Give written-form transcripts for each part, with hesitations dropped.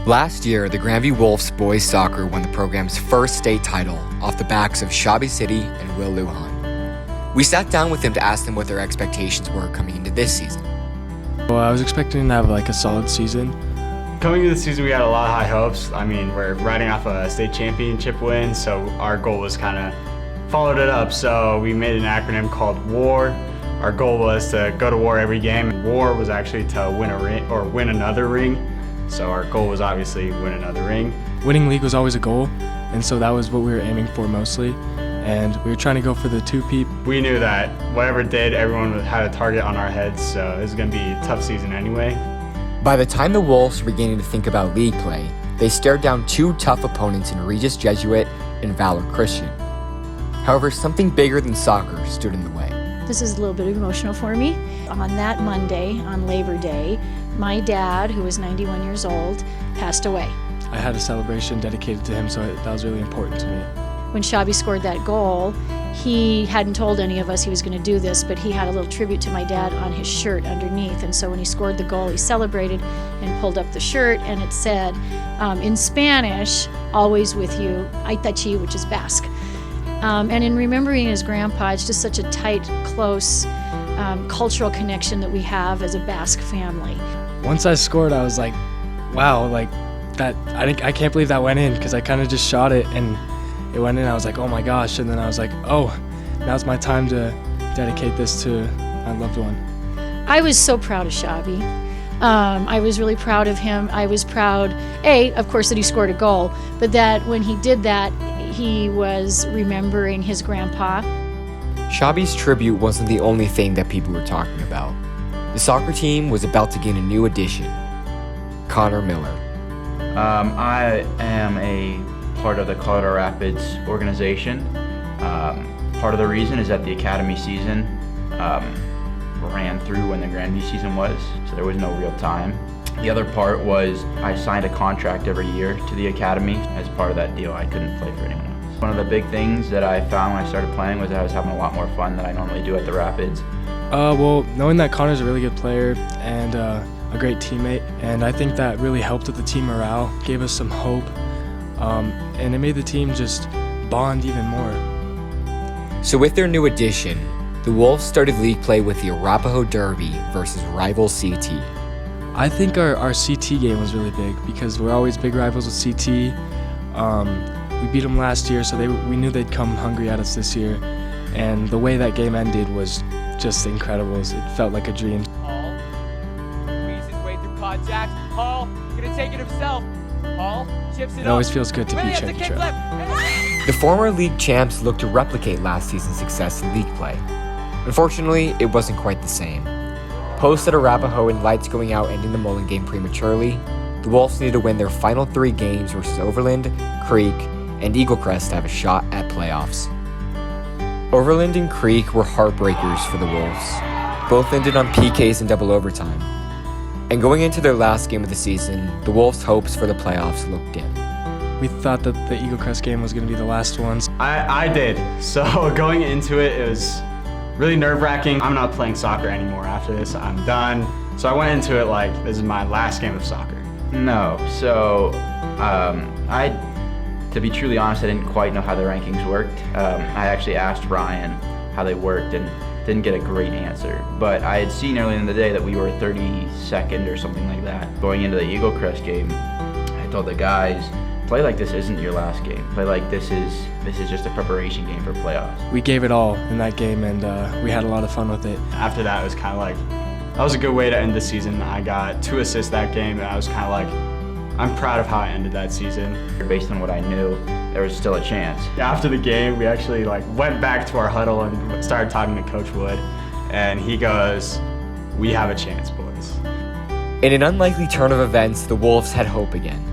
Last year, the Grandview Wolves boys soccer won the program's first state title off the backs of Shabby City and Will Lujan. We sat down with them to ask them what their expectations were coming into this season. Well, I was expecting to have a solid season. Coming into the season, we had a lot of high hopes. I mean, we're riding off a state championship win, so our goal was kind of followed it up. So we made an acronym called WAR. Our goal was to go to war every game. WAR was actually to win a ring or win another ring. So our goal was obviously win another ring. Winning league was always a goal, and so that was what we were aiming for mostly. And we were trying to go for the two-peat. We knew that whatever it did, everyone had a target on our heads, so it was going to be a tough season anyway. By the time the Wolves were beginning to think about league play, they stared down two tough opponents in Regis Jesuit and Valor Christian. However, something bigger than soccer stood in the way. This is a little bit emotional for me. On that Monday, on Labor Day, my dad, who was 91 years old, passed away. I had a celebration dedicated to him, so that was really important to me. When Shabby scored that goal, he hadn't told any of us he was going to do this, but he had a little tribute to my dad on his shirt underneath. And so when he scored the goal, he celebrated and pulled up the shirt, and it said, in Spanish, always with you, Aitachi, which is Basque. And in remembering his grandpa, it's just such a tight, close cultural connection that we have as a Basque family. Once I scored, I was like, wow, that I can't believe that went in, because I kind of just shot it and it went in. I was like, oh my gosh. And then I was like, oh, now's my time to dedicate this to my loved one. I was so proud of Shabby. I was really proud of him. I was proud, of course, that he scored a goal, but that when he did that, he was remembering his grandpa. Shabby's tribute wasn't the only thing that people were talking about. The soccer team was about to gain a new addition, Connor Miller. I am a part of the Colorado Rapids organization. Part of the reason is that the academy season ran through when the Grandview season was, so there was no real time. The other part was I signed a contract every year to the academy. As part of that deal, I couldn't play for anyone else. One of the big things that I found when I started playing was that I was having a lot more fun than I normally do at the Rapids. Well, knowing that Connor's a really good player and a great teammate, and I think that really helped with the team morale, gave us some hope, and it made the team just bond even more. So with their new addition, the Wolves started league play with the Arapahoe Derby versus rival CT. I think our CT game was really big because we're always big rivals with CT. We beat them last year, so we knew they'd come hungry at us this year. And the way that game ended was just incredible. It felt like a dream. Hall squeezes his way through contact. Hall gonna take it himself. Hall chips it up. It always feels good to beat Williams, Cherokee kick Trail. left. The former league champs looked to replicate last season's success in league play. Unfortunately, it wasn't quite the same. Post at Arapahoe and lights going out ending the Mullen game prematurely, the Wolves needed to win their final 3 games versus Overland, Creek, and Eaglecrest to have a shot at playoffs. Overland and Creek were heartbreakers for the Wolves. Both ended on PKs in double overtime. And going into their last game of the season, the Wolves' hopes for the playoffs looked dim. We thought that the Eaglecrest game was going to be the last one. I did. So going into it, it was really nerve-wracking. I'm not playing soccer anymore after this. I'm done. So I went into it like this is my last game of soccer. No, so to be truly honest, I didn't quite know how the rankings worked. I actually asked Ryan how they worked and didn't get a great answer. But I had seen earlier in the day that we were 32nd or something like that. Going into the Eaglecrest game, I told the guys, play like this isn't your last game. Play like this is just a preparation game for playoffs. We gave it all in that game, and we had a lot of fun with it. After that, it was kind of like, that was a good way to end the season. I got 2 assists that game, and I was kind of like, I'm proud of how I ended that season. Based on what I knew, there was still a chance. After the game, we actually went back to our huddle and started talking to Coach Wood, and he goes, we have a chance, boys. In an unlikely turn of events, the Wolves had hope again.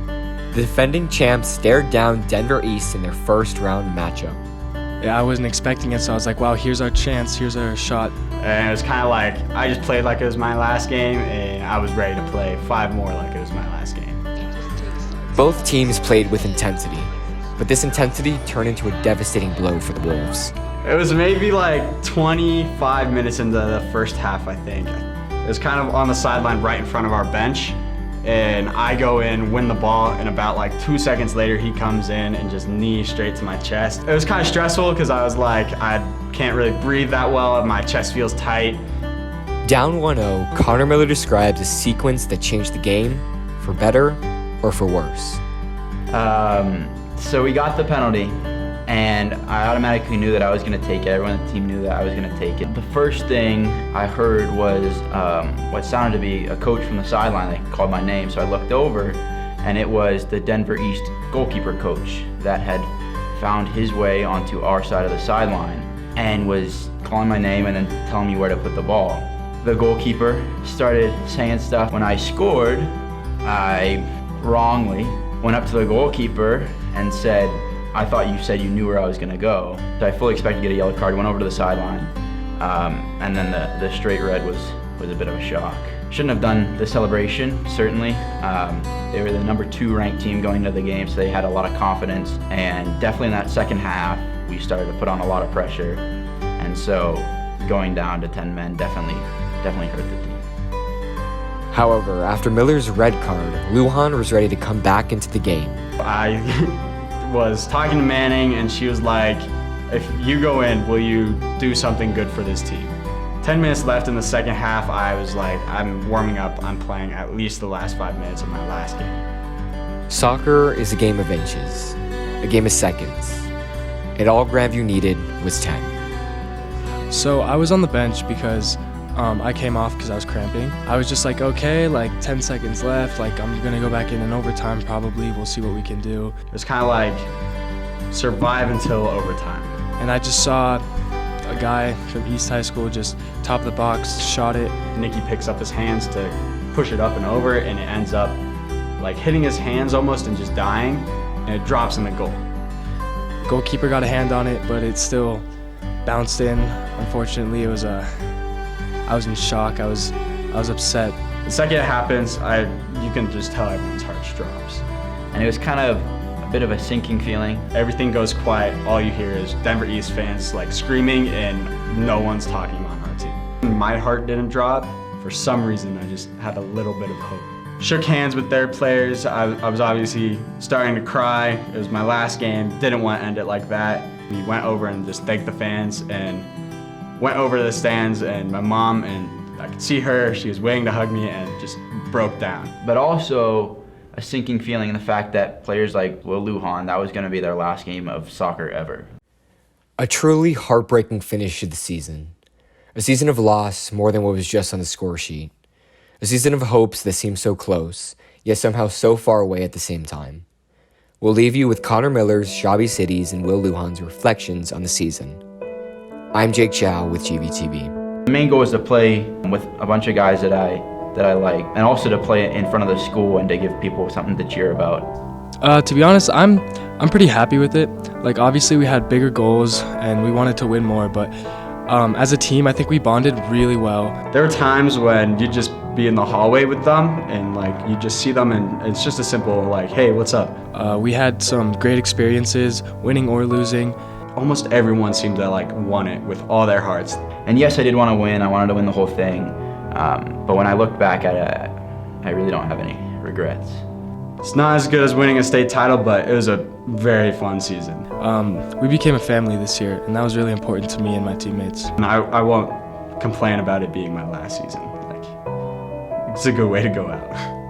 The defending champs stared down Denver East in their first round matchup. Yeah, I wasn't expecting it, so I was like, wow, here's our chance, here's our shot. And it was kind of like, I just played like it was my last game, and I was ready to play 5 more like it was my last game. Both teams played with intensity, but this intensity turned into a devastating blow for the Wolves. It was maybe 25 minutes into the first half, I think. It was kind of on the sideline right in front of our bench, and I go in, win the ball, and about like 2 seconds later, he comes in and just knee straight to my chest. It was kind of stressful because I was like, I can't really breathe that well, my chest feels tight. Down 1-0, Connor Miller describes a sequence that changed the game, for better or for worse. So we got the penalty, and I automatically knew that I was going to take it. Everyone on the team knew that I was going to take it. The first thing I heard was what sounded to be a coach from the sideline that called my name. So I looked over, and it was the Denver East goalkeeper coach that had found his way onto our side of the sideline and was calling my name and then telling me where to put the ball. The goalkeeper started saying stuff. When I scored, I wrongly went up to the goalkeeper and said, I thought you said you knew where I was gonna go. So I fully expected to get a yellow card, went over to the sideline, and then the straight red was a bit of a shock. Shouldn't have done the celebration, certainly. They were the number 2 ranked team going into the game, so they had a lot of confidence, and definitely in that second half, we started to put on a lot of pressure, and so going down to 10 men definitely hurt the team. However, after Miller's red card, Lujan was ready to come back into the game. I was talking to Manning, and she was like, if you go in, will you do something good for this team? 10 minutes left in the second half, I was like, I'm warming up, I'm playing at least the last 5 minutes of my last game. Soccer is a game of inches, a game of seconds, and all Grandview needed was 10. So I was on the bench because I came off because I was cramping. I was just like, okay, like 10 seconds left, like I'm gonna go back in overtime probably, we'll see what we can do. It was kind of like survive until overtime. And I just saw a guy from East High School just top of the box, shot it. Nicky picks up his hands to push it up and over, and it ends up like hitting his hands almost and just dying, and it drops in the goal. Goalkeeper got a hand on it, but it still bounced in. Unfortunately, it was I was in shock. I was upset. The second it happens, you can just tell everyone's heart drops. And it was kind of a bit of a sinking feeling. Everything goes quiet. All you hear is Denver East fans like screaming, and no one's talking on our team. My heart didn't drop. For some reason, I just had a little bit of hope. Shook hands with their players. I was obviously starting to cry. It was my last game. Didn't want to end it like that. We went over and just thanked the fans, and went over to the stands, and my mom, and I could see her, she was waiting to hug me, and just broke down. But also a sinking feeling in the fact that players like Will Lujan, that was going to be their last game of soccer ever. A truly heartbreaking finish to the season. A season of loss more than what was just on the score sheet. A season of hopes that seemed so close, yet somehow so far away at the same time. We'll leave you with Connor Miller's Shabby Cities and Will Lujan's reflections on the season. I'm Jake Chow with GVTV. The main goal is to play with a bunch of guys that I like, and also to play in front of the school and to give people something to cheer about. To be honest, I'm pretty happy with it. Like obviously we had bigger goals and we wanted to win more, but as a team, I think we bonded really well. There were times when you'd just be in the hallway with them, and like you just see them, and it's just a simple like, hey, what's up? We had some great experiences, winning or losing. Almost everyone seemed to like want it with all their hearts. And yes, I did want to win. I wanted to win the whole thing. But when I look back at it, I really don't have any regrets. It's not as good as winning a state title, but it was a very fun season. We became a family this year, and that was really important to me and my teammates. And I won't complain about it being my last season. Like, it's a good way to go out.